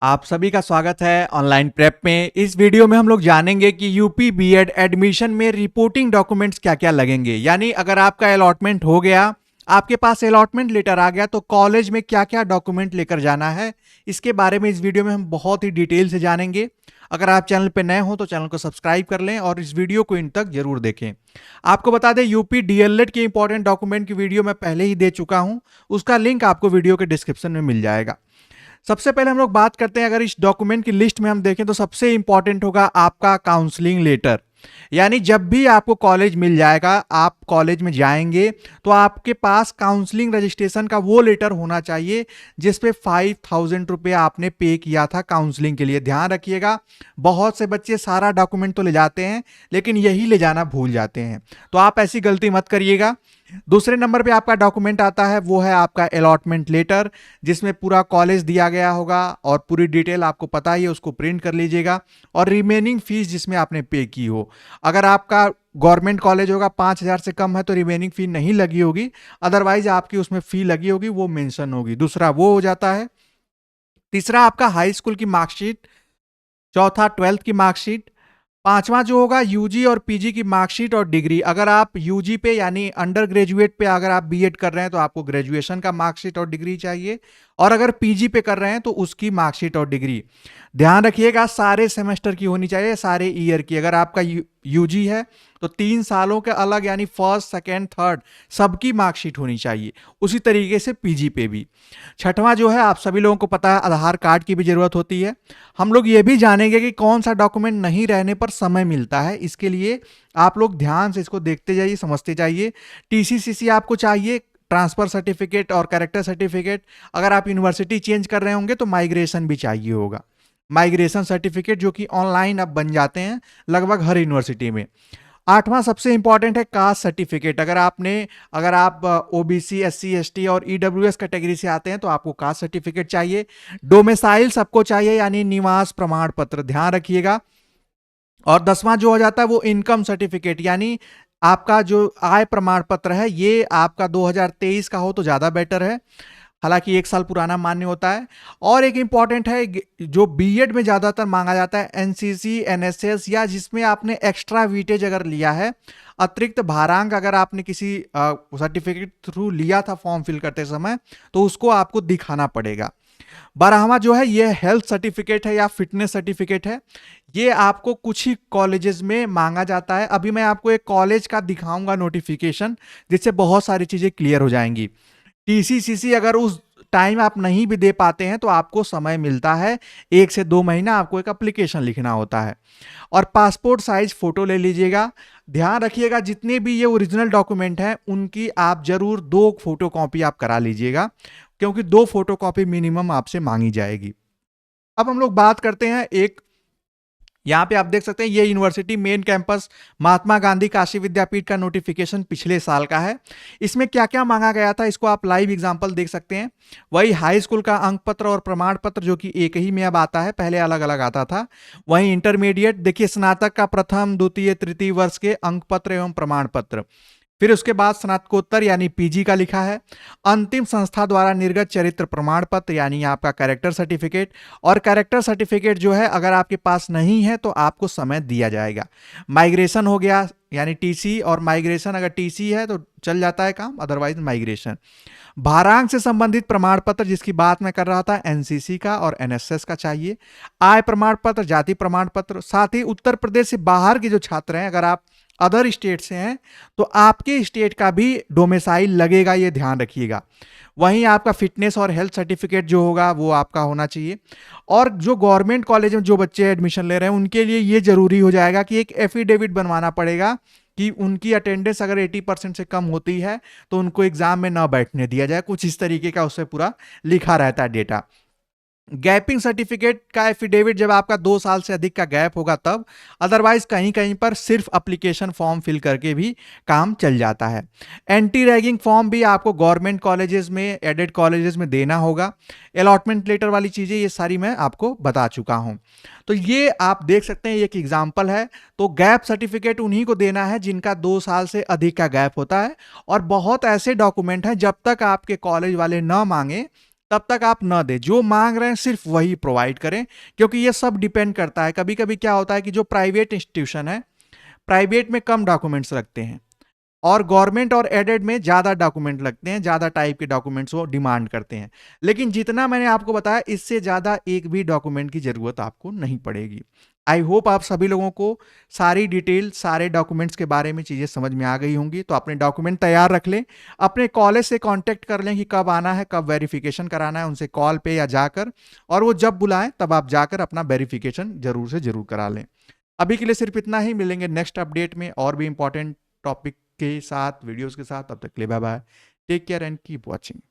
आप सभी का स्वागत है ऑनलाइन प्रेप में। इस वीडियो में हम लोग जानेंगे कि यूपी बीएड एडमिशन में रिपोर्टिंग डॉक्यूमेंट्स क्या क्या लगेंगे। यानी अगर आपका अलॉटमेंट हो गया, आपके पास अलॉटमेंट लेटर आ गया, तो कॉलेज में क्या क्या डॉक्यूमेंट लेकर जाना है, इसके बारे में इस वीडियो में हम बहुत ही डिटेल से जानेंगे। अगर आप चैनल पर नए हो तो चैनल को सब्सक्राइब कर लें और इस वीडियो को इन तक जरूर देखें। आपको बता दें, यूपी डीएलएड के इंपॉर्टेंट डॉक्यूमेंट की वीडियो मैं पहले ही दे चुका हूं, उसका लिंक आपको वीडियो के डिस्क्रिप्शन में मिल जाएगा। सबसे पहले हम लोग बात करते हैं, अगर इस डॉक्यूमेंट की लिस्ट में हम देखें तो सबसे इंपॉर्टेंट होगा आपका काउंसलिंग लेटर। यानी जब भी आपको कॉलेज मिल जाएगा, आप कॉलेज में जाएंगे तो आपके पास काउंसलिंग रजिस्ट्रेशन का वो लेटर होना चाहिए जिसपे 5,000 रुपये आपने पे किया था काउंसलिंग के लिए। ध्यान रखिएगा, बहुत से बच्चे सारा डॉक्यूमेंट तो ले जाते हैं लेकिन यही ले जाना भूल जाते हैं, तो आप ऐसी गलती मत करिएगा। दूसरे नंबर पे आपका डॉक्यूमेंट आता है, वो है आपका अलॉटमेंट लेटर, जिसमें पूरा कॉलेज दिया गया होगा और पूरी डिटेल आपको पता ही है, उसको प्रिंट कर लीजिएगा। और रिमेनिंग फीस जिसमें आपने पे की हो, अगर आपका गवर्नमेंट कॉलेज होगा 5,000 से कम है तो रिमेनिंग फी नहीं लगी होगी, अदरवाइज आपकी उसमें फी लगी होगी, वो मेंशन होगी। दूसरा वो हो जाता है। तीसरा आपका हाई स्कूल की मार्कशीट। चौथा 12th की मार्कशीट। पांचवा जो होगा यूजी और पीजी की मार्कशीट और डिग्री। अगर आप यूजी पे यानी अंडर ग्रेजुएट पे अगर आप बीएड कर रहे हैं तो आपको ग्रेजुएशन का मार्कशीट और डिग्री चाहिए, और अगर पीजी पे कर रहे हैं तो उसकी मार्कशीट और डिग्री। ध्यान रखिएगा, सारे सेमेस्टर की होनी चाहिए, सारे ईयर की। अगर आपका यूजी है तो 3 सालों के अलग यानी फर्स्ट सेकेंड थर्ड सबकी मार्कशीट होनी चाहिए। उसी तरीके से पीजी पे भी। छठवां जो है, आप सभी लोगों को पता है, आधार कार्ड की भी जरूरत होती है। हम लोग ये भी जानेंगे कि कौन सा डॉक्यूमेंट नहीं रहने पर समय मिलता है, इसके लिए आप लोग ध्यान से इसको देखते जाइए, समझते जाइए। टीसीसीसी आपको चाहिए, ट्रांसफर सर्टिफिकेट और कैरेक्टर सर्टिफिकेट। अगर आप यूनिवर्सिटी चेंज कर रहे होंगे तो माइग्रेशन भी चाहिए होगा, माइग्रेशन सर्टिफिकेट, जो कि ऑनलाइन अब बन जाते हैं लगभग हर यूनिवर्सिटी में। आठवां सबसे इंपॉर्टेंट है कास्ट सर्टिफिकेट। अगर आप ओबीसी एससी एसटी और ईडब्ल्यूएस कैटेगरी से आते हैं तो आपको कास्ट सर्टिफिकेट चाहिए। डोमिसाइल सबको चाहिए यानी निवास प्रमाण पत्र, ध्यान रखिएगा। और 10वां जो हो जाता है वो इनकम सर्टिफिकेट, यानी आपका जो आय प्रमाण पत्र है, ये आपका 2023 का हो तो ज्यादा बेटर है, हालांकि 1 साल पुराना मान्य होता है। और एक इंपॉर्टेंट है जो बीएड में ज्यादातर मांगा जाता है, एनसीसी एनएसएस, या जिसमें आपने एक्स्ट्रा वीटेज अगर लिया है, अतिरिक्त भारांक अगर आपने किसी सर्टिफिकेट थ्रू लिया था फॉर्म फिल करते समय, तो उसको आपको दिखाना पड़ेगा। 12वां जो है ये हेल्थ सर्टिफिकेट है या फिटनेस सर्टिफिकेट है। ये आपको कुछ ही कॉलेजेस में मांगा जाता है। अभी मैं आपको एक कॉलेज का दिखाऊंगा नोटिफिकेशन, जिससे बहुत सारी चीजें क्लियर हो जाएंगी। टीसीसीसी अगर उस टाइम आप नहीं भी दे पाते हैं तो आपको समय मिलता है, 1 से 2 महीना आपको एक एप्लीकेशन लिखना होता है। और पासपोर्ट साइज फोटो ले लीजिएगा। ध्यान रखिएगा, जितने भी ये ओरिजिनल डॉक्यूमेंट हैं उनकी आप जरूर 2 फोटो कॉपी आप करा लीजिएगा, क्योंकि 2 फोटो कॉपी मिनिमम आपसे मांगी जाएगी। अब हम लोग बात करते हैं, एक यहाँ पे आप देख सकते हैं ये university main campus Mahatma Gandhi Kashi विद्यापीठ का नोटिफिकेशन पिछले साल का है। इसमें क्या क्या मांगा गया था इसको आप लाइव एग्जांपल देख सकते हैं। वही हाई स्कूल का अंक पत्र और प्रमाण पत्र, जो कि एक ही में अब आता है, पहले अलग अलग आता था। वहीं इंटरमीडिएट देखिए, स्नातक का प्रथम द्वितीय तृतीय वर्ष के अंक पत्र एवं प्रमाण पत्र। फिर उसके बाद स्नातकोत्तर यानी पीजी का लिखा है। अंतिम संस्था द्वारा निर्गत चरित्र प्रमाण पत्र यानी आपका कैरेक्टर सर्टिफिकेट। और कैरेक्टर सर्टिफिकेट जो है अगर आपके पास नहीं है तो आपको समय दिया जाएगा। माइग्रेशन हो गया यानी टीसी और माइग्रेशन, अगर टीसी है तो चल जाता है काम, अदरवाइज माइग्रेशन। भारांक से संबंधित प्रमाण पत्र, जिसकी बात मैं कर रहा था, एनसीसी का और एनएसएस का चाहिए। आय प्रमाण पत्र, जाति प्रमाण पत्र। साथ ही उत्तर प्रदेश से बाहर के जो छात्र हैं, अगर आप अदर स्टेट से हैं तो आपके स्टेट का भी डोमिसाइल लगेगा, ये ध्यान रखिएगा। वहीं आपका फिटनेस और हेल्थ सर्टिफिकेट जो होगा वो आपका होना चाहिए। और जो गवर्नमेंट कॉलेज में जो बच्चे एडमिशन ले रहे हैं उनके लिए ये जरूरी हो जाएगा कि एक एफिडेविट बनवाना पड़ेगा कि उनकी अटेंडेंस अगर 80% से कम होती है तो उनको एग्जाम में ना बैठने दिया जाए, कुछ इस तरीके का उससे पूरा लिखा रहता है डेटा। गैपिंग सर्टिफिकेट का एफिडेविट जब आपका 2 साल से अधिक का गैप होगा तब, अदरवाइज कहीं कहीं पर सिर्फ एप्लीकेशन फॉर्म फिल करके भी काम चल जाता है। एंटी रैगिंग फॉर्म भी आपको गवर्नमेंट कॉलेजेस में, एडेड कॉलेजेस में देना होगा। अलॉटमेंट लेटर वाली चीजें ये सारी मैं आपको बता चुका हूं। तो ये आप देख सकते हैं, एक एग्जाम्पल है। तो गैप सर्टिफिकेट उन्हीं को देना है जिनका 2 साल से अधिक का गैप होता है। और बहुत ऐसे डॉक्यूमेंट हैं, जब तक आपके कॉलेज वाले न मांगे तब तक आप न दें। जो मांग रहे हैं सिर्फ वही प्रोवाइड करें, क्योंकि ये सब डिपेंड करता है। कभी कभी क्या होता है कि जो प्राइवेट इंस्टीट्यूशन है, प्राइवेट में कम डॉक्यूमेंट्स रखते हैं और गवर्नमेंट और एडेड में ज़्यादा डॉक्यूमेंट लगते हैं, ज़्यादा टाइप के डॉक्यूमेंट्स वो डिमांड करते हैं। लेकिन जितना मैंने आपको बताया, इससे ज़्यादा एक भी डॉक्यूमेंट की ज़रूरत आपको नहीं पड़ेगी। आई होप आप सभी लोगों को सारी डिटेल, सारे डॉक्यूमेंट्स के बारे में चीज़ें समझ में आ गई होंगी। तो अपने डॉक्यूमेंट तैयार रख लें, अपने कॉलेज से कांटेक्ट कर लें कि कब आना है, कब वेरिफिकेशन कराना है, उनसे कॉल पे या जाकर, और वो जब बुलाएं तब आप जाकर अपना वेरिफिकेशन जरूर से जरूर करा लें। अभी के लिए सिर्फ इतना ही, मिलेंगे नेक्स्ट अपडेट में और भी इंपॉर्टेंट टॉपिक के साथ, वीडियोस के साथ। तब तक के लिए bye bye, take care and keep watching.